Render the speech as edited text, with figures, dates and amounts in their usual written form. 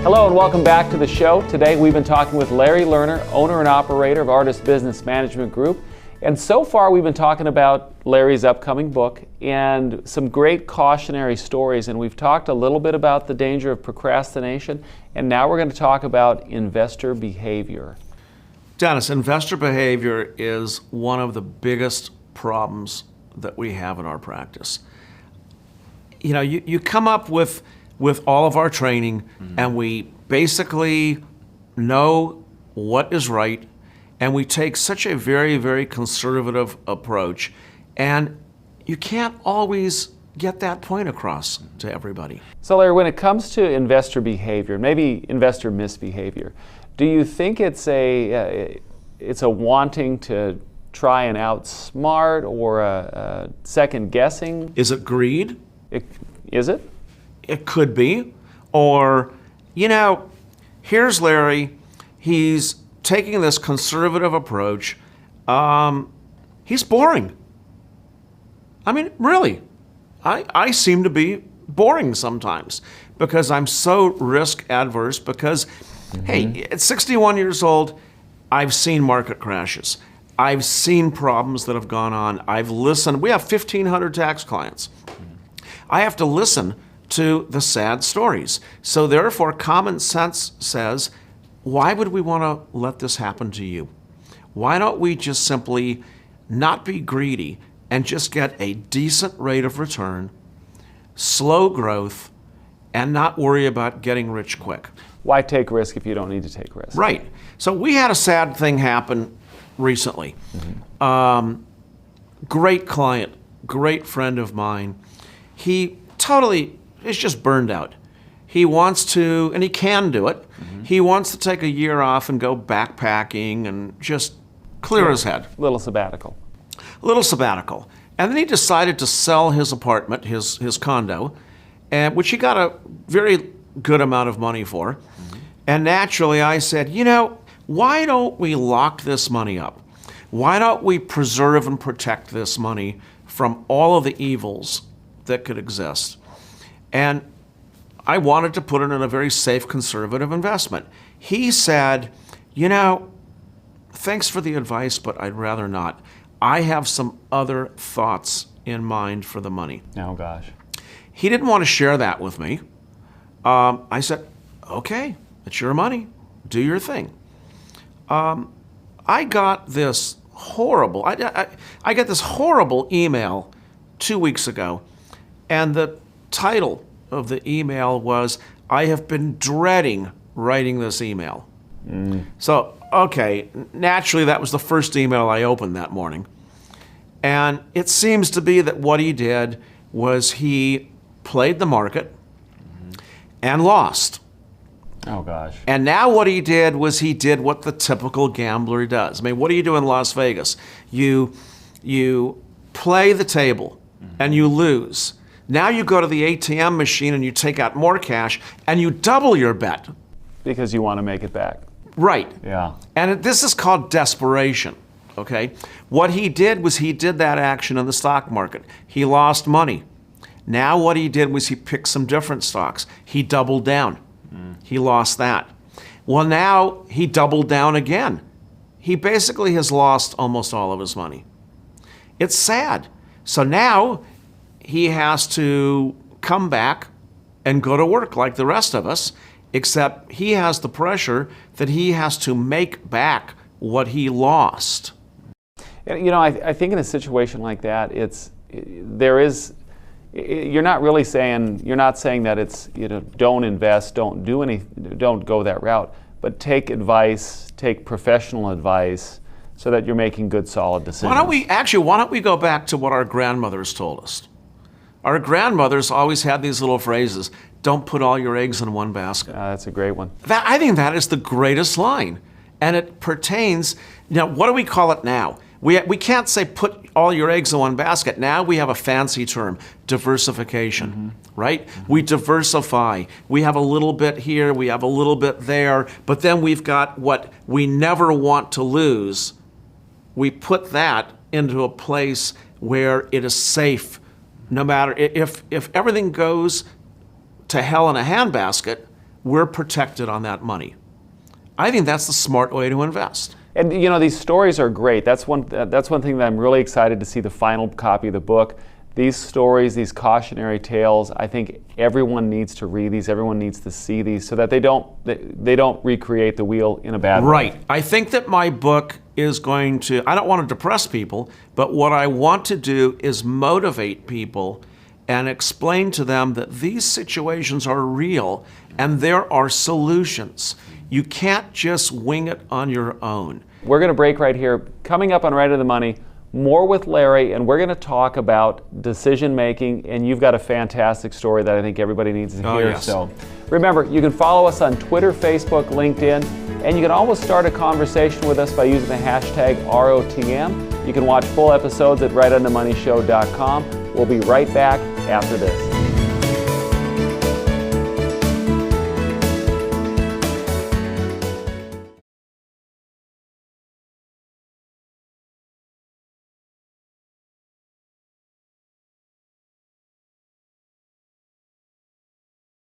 Hello and welcome back to the show. Today we've been talking with Larry Lerner, owner and operator of Artist Business Management Group. And so far we've been talking about Larry's upcoming book and some great cautionary stories. And we've talked a little bit about the danger of procrastination. And now we're going to talk about investor behavior. Dennis, investor behavior is one of the biggest problems that we have in our practice. You know, you come up with all of our training, and we basically know what is right, and we take such a very, very conservative approach, and you can't always get that point across to everybody. So Larry, when it comes to investor behavior, maybe investor misbehavior, do you think it's a wanting to try and outsmart or a second guessing? Is it greed? Is it? It could be. Or, you know, here's Larry. He's taking this conservative approach. He's boring. I mean, really. I seem to be boring sometimes because I'm so risk adverse because, hey, at 61 years old, I've seen market crashes. I've seen problems that have gone on. I've listened. We have 1,500 tax clients. I have to listen to the sad stories. So therefore, common sense says, why would we want to let this happen to you? Why don't we just simply not be greedy and just get a decent rate of return, slow growth, and not worry about getting rich quick? Why take risk if you don't need to take risk? Right. So we had a sad thing happen recently. Great client, great friend of mine. He totally is just burned out. He wants to, and he can do it, he wants to take a year off and go backpacking and just clear his head. Little sabbatical. Little sabbatical. And then he decided to sell his apartment, his condo, which he got a very good amount of money for. And naturally I said, you know, why don't we lock this money up? Why don't we preserve and protect this money from all of the evils that could exist? And I wanted to put it in a very safe, conservative investment. He said, you know, thanks for the advice, but I'd rather not. I have some other thoughts in mind for the money. Oh, gosh. He didn't want to share that with me. I said, okay, it's your money. Do your thing. I got this horrible, I got this horrible email 2 weeks ago, and the title of the email was, I have been dreading writing this email. So, okay, naturally that was the first email I opened that morning. And it seems to be that what he did was he played the market and lost. Oh, gosh. And now what he did was he did what the typical gambler does. I mean, what do you do in Las Vegas? You play the table and you lose. Now you go to the ATM machine and you take out more cash and you double your bet. Because you want to make it back. Right. Yeah. And this is called desperation, okay? What he did was he did that action in the stock market. He lost money. Now what he did was he picked some different stocks. He doubled down. He lost that. Well, now he doubled down again. He basically has lost almost all of his money. It's sad. So now he has to come back and go to work like the rest of us, except he has the pressure that he has to make back what he lost. You know, I think in a situation like that, you're not saying that it's, you know, don't invest, don't do anything, don't go that route, but take advice, take professional advice so that you're making good, solid decisions. Why don't we go back to what our grandmothers told us? Our grandmothers always had these little phrases, don't put all your eggs in one basket. That's a great one. I think that is the greatest line. And it pertains, now what do we call it now? We can't say put all your eggs in one basket. Now we have a fancy term, diversification, right? We diversify. We have a little bit here, we have a little bit there, but then we've got what we never want to lose. We put that into a place where it is safe. No matter if everything goes to hell in a handbasket, we're protected on that money. I think that's the smart way to invest. And you know, these stories are great. That's one thing that I'm really excited to see the final copy of the book. These stories, these cautionary tales, I think everyone needs to read these. Everyone needs to see these so that they don't recreate the wheel in a bad way. Right. I think that my book is going to, I don't want to depress people, but what I want to do is motivate people and explain to them that these situations are real and there are solutions. You can't just wing it on your own. We're going to break right here. Coming up on Right on the Money, more with Larry, and we're going to talk about decision making, and you've got a fantastic story that I think everybody needs to hear. Yes. So remember, you can follow us on Twitter, Facebook, LinkedIn, and you can always start a conversation with us by using the hashtag ROTM. You can watch full episodes at rightonthemoneyshow.com. We'll be right back after this.